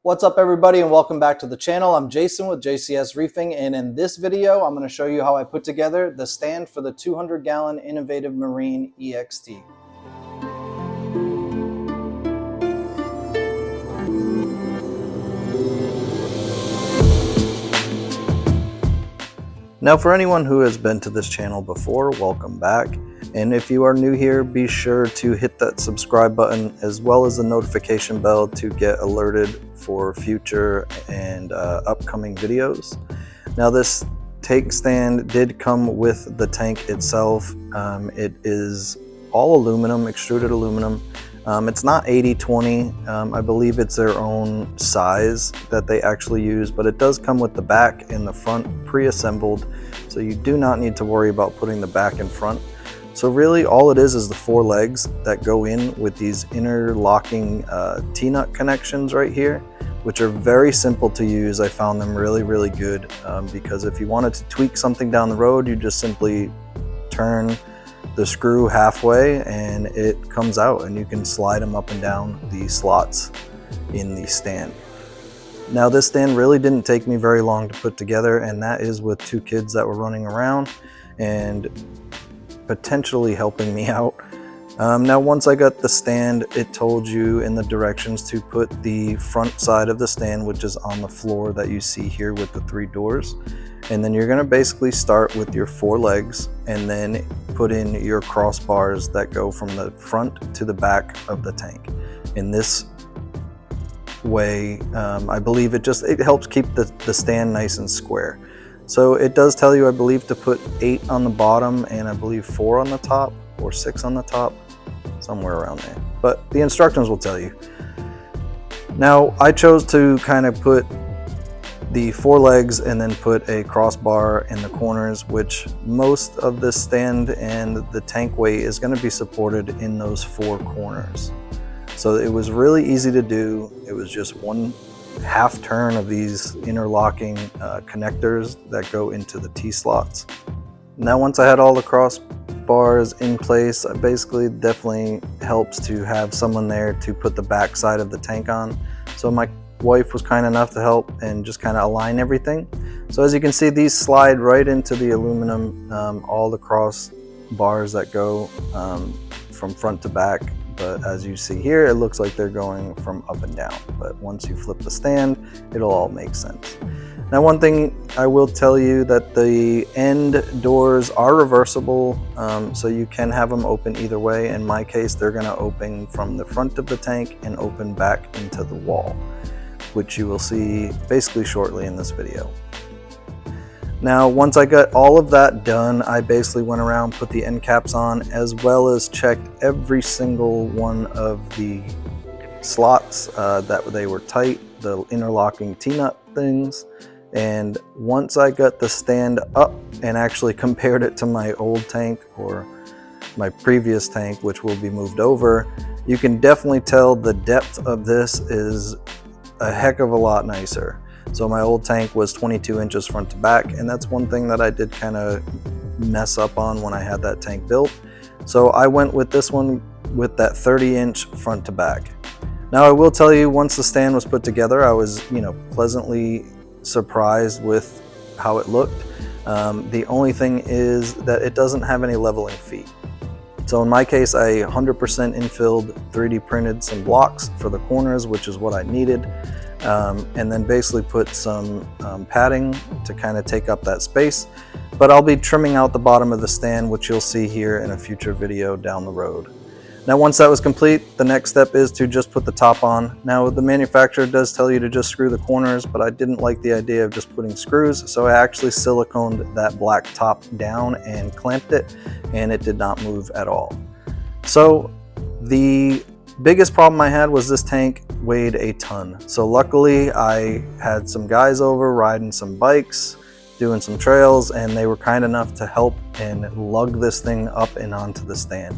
What's up everybody and welcome back to the channel. I'm Jason with JCS Reefing, and in this video I'm going to show you how I put together the stand for the 200-gallon Innovative Marine EXT. Now for anyone who has been to this channel before, welcome back. And if you are new here, be sure to hit that subscribe button as well as the notification bell to get alerted for future and upcoming videos. Now this tank stand did come with the tank itself. It is all aluminum, extruded aluminum. It's not 80/20. I believe it's their own size that they actually use, but it does come with the back and the front pre-assembled, so you do not need to worry about putting the back in front. So really all it is the four legs that go in with these interlocking T-nut connections right here, which are very simple to use. I found them really good because if you wanted to tweak something down the road, you just simply turn the screw halfway and it comes out, and you can slide them up and down the slots in the stand. Now this stand really didn't take me very long to put together, and that is with two kids that were running around and potentially helping me out. Now once I got the stand, it told you in the directions to put the front side of the stand, which is on the floor that you see here with the three doors. And then you're going to basically start with your four legs and then put in your crossbars that go from the front to the back of the tank. In this way, I believe it helps keep the stand nice and square. So it does tell you, I believe, to put 8 on the bottom and I believe 4 on the top, or 6 on the top, somewhere around there. But the instructions will tell you. Now I chose to kind of put the four legs and then put a crossbar in the corners, which most of the stand and the tank weight is going to be supported in those four corners. So it was really easy to do. It was just one half turn of these interlocking connectors that go into the T-slots. Now once I had all the crossbars in place, it basically definitely helps to have someone there to put the back side of the tank on. So my wife was kind enough to help and just kind of align everything. So as you can see, these slide right into the aluminum, all the crossbars that go from front to back. But as you see here, it looks like they're going from up and down. But once you flip the stand, it'll all make sense. Now one thing I will tell you, that the end doors are reversible, so you can have them open either way. In my case, they're going to open from the front of the tank and open back into the wall, which you will see basically shortly in this video. Now once I got all of that done, I basically went around, put the end caps on, as well as checked every single one of the slots that they were tight, the interlocking T-nut things. And once I got the stand up and actually compared it to my old tank, or my previous tank, which will be moved over, you can definitely tell the depth of this is a heck of a lot nicer. So my old tank was 22 inches front to back, and that's one thing that I did kind of mess up on when I had that tank built. So I went with this one with that 30-inch front to back. Now I will tell you, once the stand was put together, I was, pleasantly surprised with how it looked. The only thing is that it doesn't have any leveling feet. So in my case, I 100% infilled 3D printed some blocks for the corners, which is what I needed. And then basically put some padding to kind of take up that space. But I'll be trimming out the bottom of the stand, which you'll see here in a future video down the road. Now once that was complete, the next step is to just put the top on. Now the manufacturer does tell you to just screw the corners, but I didn't like the idea of just putting screws, so I actually siliconed that black top down and clamped it, and it did not move at all. So the biggest problem I had was this tank weighed a ton. So luckily I had some guys over riding some bikes, doing some trails, and they were kind enough to help and lug this thing up and onto the stand.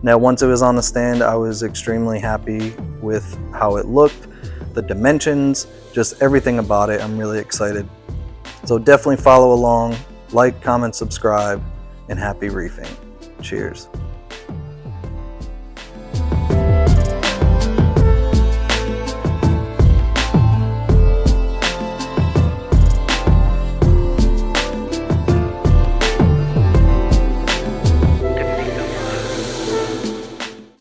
Now once it was on the stand, I was extremely happy with how it looked, the dimensions, just everything about it. I'm really excited. So definitely follow along, like, comment, subscribe, and happy reefing. Cheers.